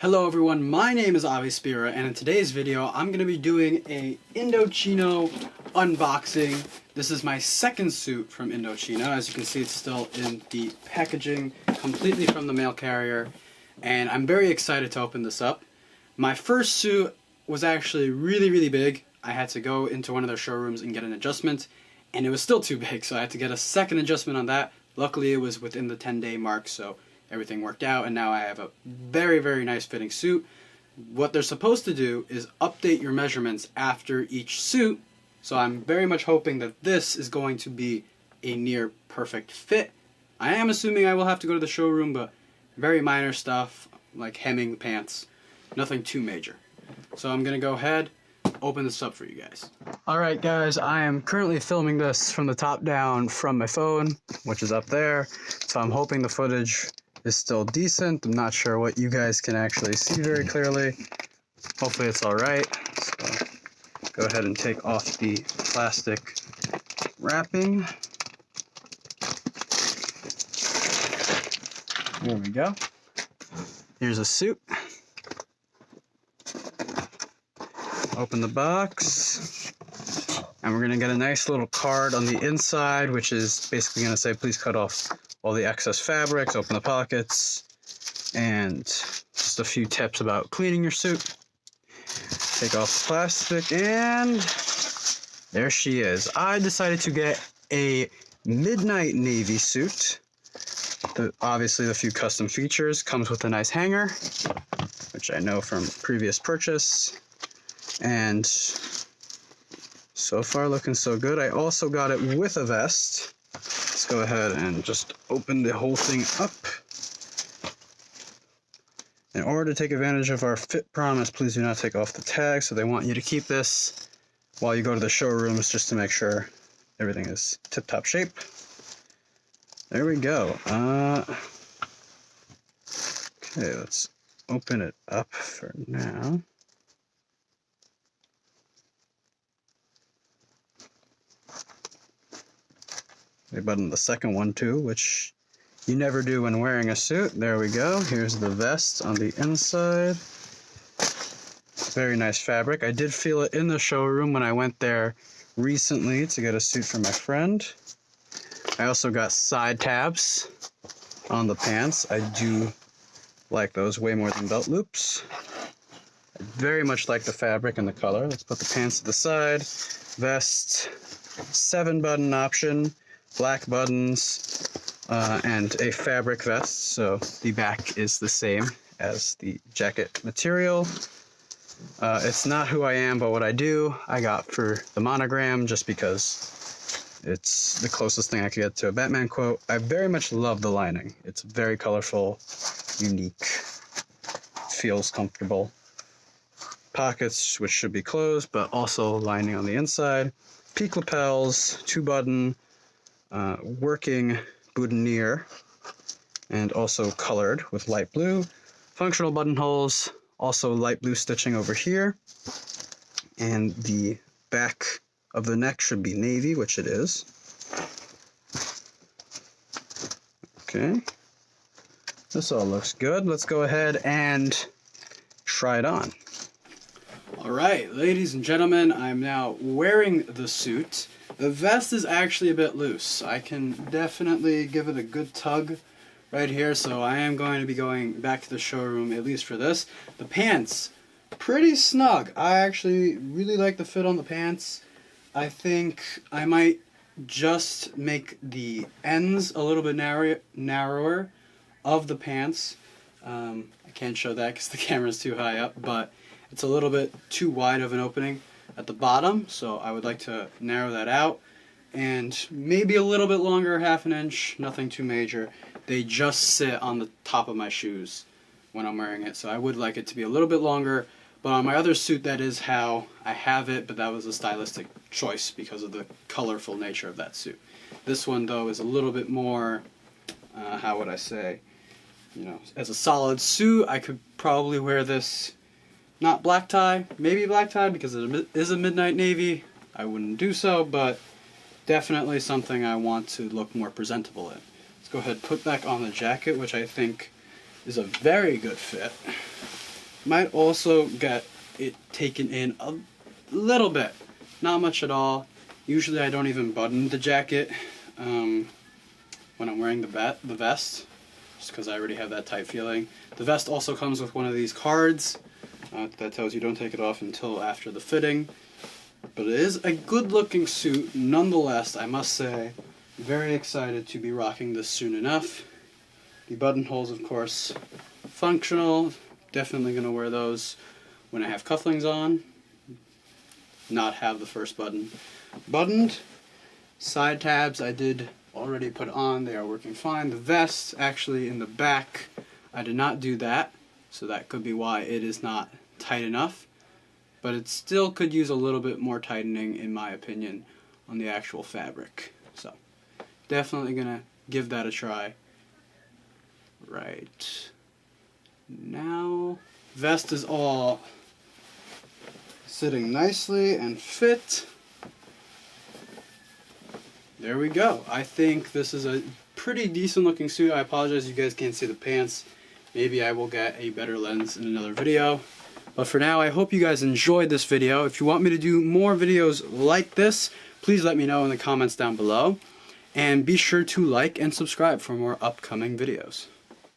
Hello everyone, my name is Avi Spira, and in today's video I'm going to be doing a Indochino unboxing. This is my second suit from Indochino. As you can see, it's still in the packaging, completely from the mail carrier, and I'm very excited to open this up. My first suit was actually really big. I had to go into one of their showrooms and get an adjustment, and it was still too big, so I had to get a second adjustment on that. Luckily it was within the 10-day mark, so everything worked out, and now I have a very nice fitting suit. What they're supposed to do is update your measurements after each suit, so I'm very much hoping that this is going to be a near perfect fit. I am assuming I will have to go to the showroom, but very minor stuff like hemming the pants, nothing too major. So I'm gonna go ahead, open this up for you guys. Alright guys, I am currently filming this from the top down from my phone, which is up there, so I'm hoping the footage is still decent. I'm not sure what you guys can actually see very clearly. Hopefully it's alright. So go ahead and take off the plastic wrapping. There we go. Here's a suit. Open the box. And we're going to get a nice little card on the inside, which is basically going to say, please cut off all the excess fabrics, open the pockets, and just a few tips about cleaning your suit. Take off the plastic, and there she is. I decided to get a midnight navy suit. Obviously, the few custom features comes with a nice hanger, which I know from previous purchase, and so far looking so good. I also got it with a vest. Let's go ahead and just open the whole thing up. In order to take advantage of our fit promise, please do not take off the tag. So they want you to keep this while you go to the showrooms just to make sure everything is tip-top shape. There we go. Okay, let's open it up for now. They button the second one too, which you never do when wearing a suit. There we go. Here's the vest on the inside. Very nice fabric. I did feel it in the showroom when I went there recently to get a suit for my friend. I also got side tabs on the pants. I do like those way more than belt loops. I very much like the fabric and the color. Let's put the pants to the side. Vest, 7-button option. Black buttons, and a fabric vest, so the back is the same as the jacket material. It's not who I am, but what I do, I got for the monogram just because it's the closest thing I could get to a Batman quote. I very much love the lining. It's very colorful, unique, feels comfortable. Pockets, which should be closed, but also lining on the inside. Peak lapels, 2-button, working boutonniere, and also colored with light blue. Functional buttonholes, also light blue stitching over here. And the back of the neck should be navy, which it is. Okay. This all looks good. Let's go ahead and try it on. Alright, ladies and gentlemen, I'm now wearing the suit. The vest is actually a bit loose. I can definitely give it a good tug right here, so I am going to be going back to the showroom, at least for this. The pants, pretty snug. I actually really like the fit on the pants. I think I might just make the ends a little bit narrower of the pants. I can't show that because the camera's too high up, but it's a little bit too wide of an opening at the bottom, so I would like to narrow that out, and maybe a little bit longer, half an inch, nothing too major. They just sit on the top of my shoes when I'm wearing it, so I would like it to be a little bit longer, but on my other suit that is how I have it, but that was a stylistic choice because of the colorful nature of that suit. This one though is a little bit more, how would I say, you know, as a solid suit. I could probably wear this not black tie, maybe black tie because it is a midnight navy. I wouldn't do so, but definitely something I want to look more presentable in. Let's go ahead and put back on the jacket, which I think is a very good fit. Might also get it taken in a little bit, not much at all. Usually I don't even button the jacket when I'm wearing the vest, just because I already have that tight feeling. The vest also comes with one of these cards that tells you don't take it off until after the fitting. But it is a good looking suit nonetheless, I must say. Very excited to be rocking this soon enough. The buttonholes, of course, functional. Definitely going to wear those when I have cufflinks on. Not have the first button buttoned. Side tabs I did already put on. They are working fine. The vest, actually in the back, I did not do that. So that could be why it is not tight enough. But it still could use a little bit more tightening, in my opinion, on the actual fabric. So, definitely going to give that a try. Right now, vest is all sitting nicely and fit. There we go. I think this is a pretty decent looking suit. I apologize you guys can't see the pants. Maybe I will get a better lens in another video. But for now, I hope you guys enjoyed this video. If you want me to do more videos like this, please let me know in the comments down below. And be sure to like and subscribe for more upcoming videos.